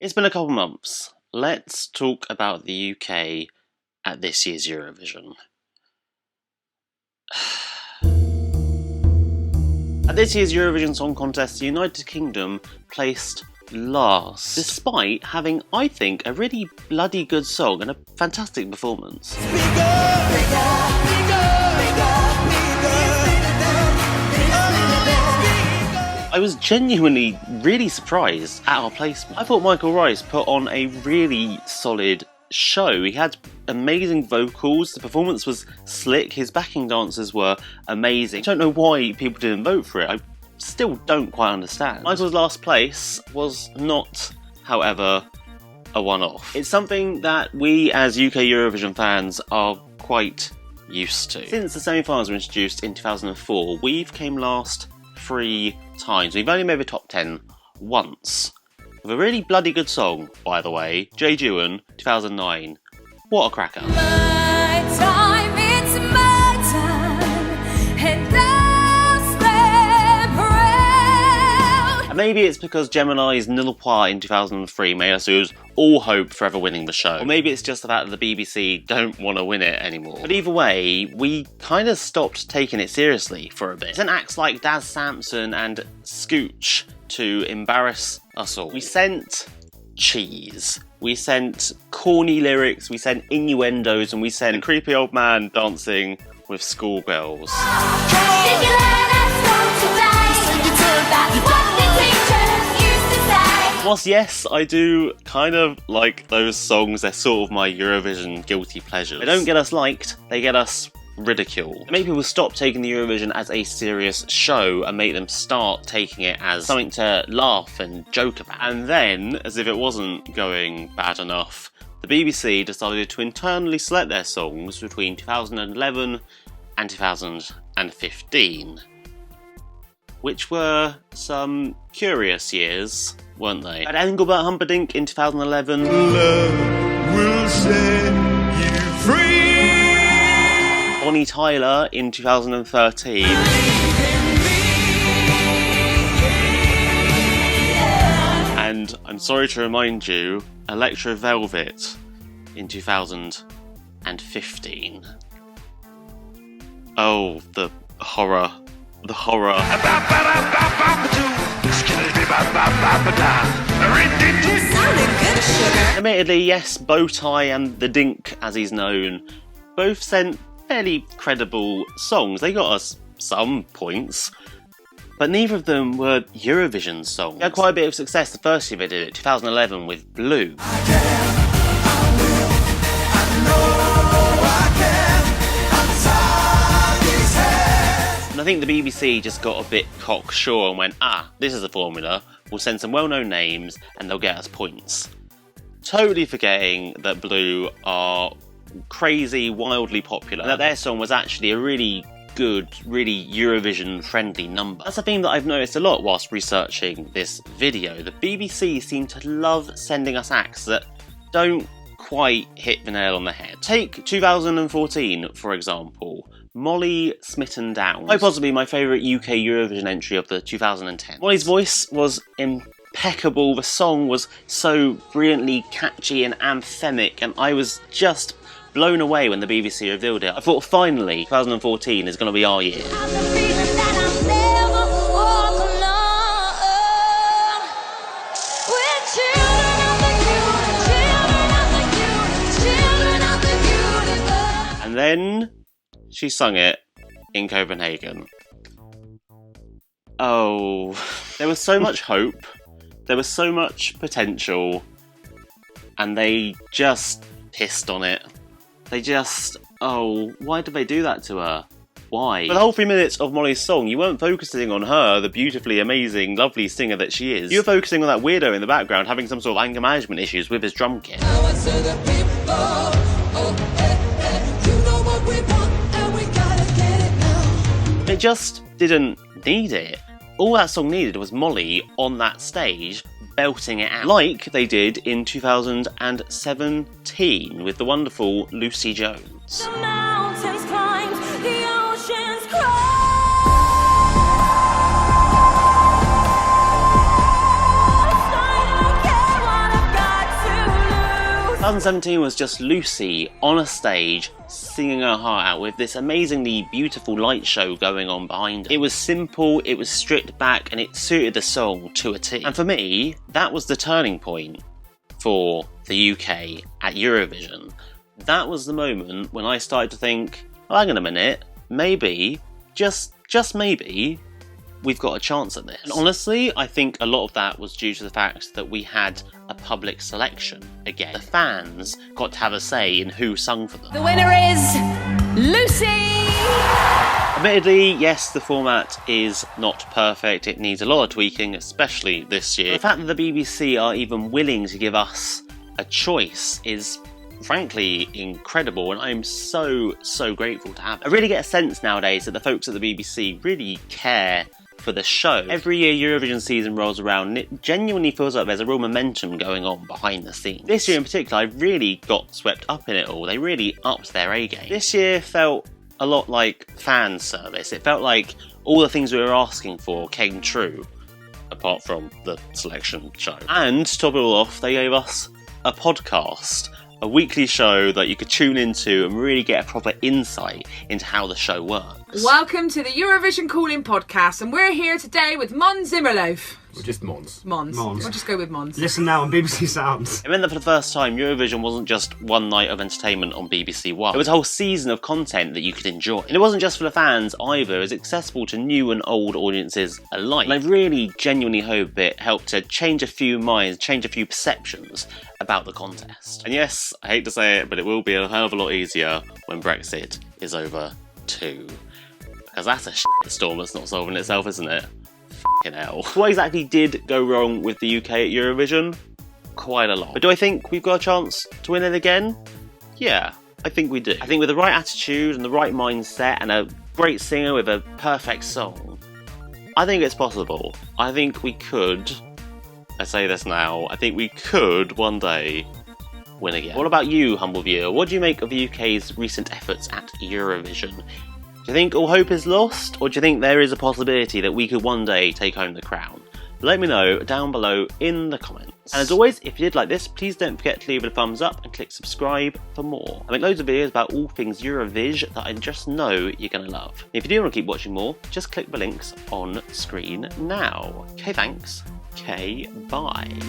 It's been a couple months. Let's talk about the UK at this year's Eurovision. At this year's Eurovision Song Contest, the United Kingdom placed last, despite having, I think, a really bloody good song and a fantastic performance. I was genuinely really surprised at our placement. I thought Michael Rice put on a really solid show. He had amazing vocals, the performance was slick, his backing dancers were amazing. I don't know why people didn't vote for it. I still don't quite understand. Michael's last place was not, however, a one-off. It's something that we as UK Eurovision fans are quite used to. Since the semi-finals were introduced in 2004, we've came last 3 times. We've only made the top 10 once. With a really bloody good song, by the way, Jay Dewan, 2009. What a cracker. My time, it's my time, and I'll stand proud. And maybe it's because Gemini's Nil Pois in 2003 made us lose all hope for ever winning the show. Or maybe it's just the fact that the BBC don't want to win it anymore. But either way, we kind of stopped taking it seriously for a bit. We sent acts like Daz Sampson and Scooch to embarrass us all. We sent cheese. We sent corny lyrics, we sent innuendos, and we sent a creepy old man dancing with schoolgirls. Whilst yes, I do kind of like those songs, they're sort of my Eurovision guilty pleasures. They don't get us liked, they get us ridiculed. They make people stop taking the Eurovision as a serious show and make them start taking it as something to laugh and joke about. And then, as if it wasn't going bad enough, the BBC decided to internally select their songs between 2011 and 2015. Which were some curious years, weren't they? At Engelbert Humperdinck in 2011. Love will set you free. Bonnie Tyler in 2013. And I'm sorry to remind you, Electro Velvet in 2015. Oh, the horror. The horror. Admittedly, yes, Bowtie and The Dink, as he's known, both sent fairly credible songs. They got us some points, but neither of them were Eurovision songs. They had quite a bit of success the first year they did it, 2011 with Blue. And I think the BBC just got a bit cocksure and went, this is a formula, we'll send some well-known names and they'll get us points. Totally forgetting that Blue are crazy, wildly popular, and that their song was actually a really good, really Eurovision-friendly number. That's a theme that I've noticed a lot whilst researching this video. The BBC seem to love sending us acts that don't quite hit the nail on the head. Take 2014, for example. Molly Smitten Down. Quite possibly my favourite UK Eurovision entry of the 2010s. Molly's voice was impeccable, the song was so brilliantly catchy and anthemic, and I was just blown away when the BBC revealed it. I thought finally 2014 is going to be our year. And then she sung it in Copenhagen. Oh, there was so much hope, there was so much potential, and they just pissed on it. They just, why did they do that to her? Why? For the whole 3 minutes of Molly's song, you weren't focusing on her, the beautifully amazing, lovely singer that she is. You were focusing on that weirdo in the background having some sort of anger management issues with his drum kit. It just didn't need it. All that song needed was Molly on that stage belting it out, like they did in 2017 with the wonderful Lucy Jones. The mountains climbed, the oceans cried. I don't care what I've got. 2017 was just Lucy on a stage singing her heart out with this amazingly beautiful light show going on behind her. It was simple, it was stripped back, and it suited the song to a T. And for me, that was the turning point for the UK at Eurovision. That was the moment when I started to think, oh, hang on a minute, maybe, just maybe, we've got a chance at this. And honestly, I think a lot of that was due to the fact that we had a public selection again. The fans got to have a say in who sung for them. The winner is Lucy! Admittedly, yes, the format is not perfect. It needs a lot of tweaking, especially this year. The fact that the BBC are even willing to give us a choice is frankly incredible, and I'm so grateful to have it. I really get a sense nowadays that the folks at the BBC really care for the show. Every year Eurovision season rolls around and it genuinely feels like there's a real momentum going on behind the scenes. This year in particular, I really got swept up in it all. They really upped their A game. This year felt a lot like fan service. It felt like all the things we were asking for came true, apart from the selection show. And to top it all off, they gave us a podcast. A weekly show that you could tune into and really get a proper insight into how the show works. Welcome to the Eurovision Calling Podcast, and we're here today with Mons Zimmerloaf. Or just Mons. Mons. We'll just go with Mons. Listen now on BBC Sounds. It meant that for the first time, Eurovision wasn't just one night of entertainment on BBC One. It was a whole season of content that you could enjoy. And it wasn't just for the fans either, it was accessible to new and old audiences alike. And I really genuinely hope it helped to change a few minds, change a few perceptions about the contest. And yes, I hate to say it, but it will be a hell of a lot easier when Brexit is over too. Because that's a shitstorm that's not solving itself, isn't it? F***ing hell. What exactly did go wrong with the UK at Eurovision? Quite a lot. But do I think we've got a chance to win it again? Yeah, I think we do. I think with the right attitude and the right mindset and a great singer with a perfect song, I think it's possible. I think we could, I say this now, I think we could one day win again. What about you, humble viewer? What do you make of the UK's recent efforts at Eurovision? Do you think all hope is lost, or do you think there is a possibility that we could one day take home the crown? Let me know down below in the comments. And as always, if you did like this, please don't forget to leave it a thumbs up and click subscribe for more. I make loads of videos about all things Eurovision that I just know you're going to love. And if you do want to keep watching more, just click the links on screen now. Okay, thanks. Okay, bye.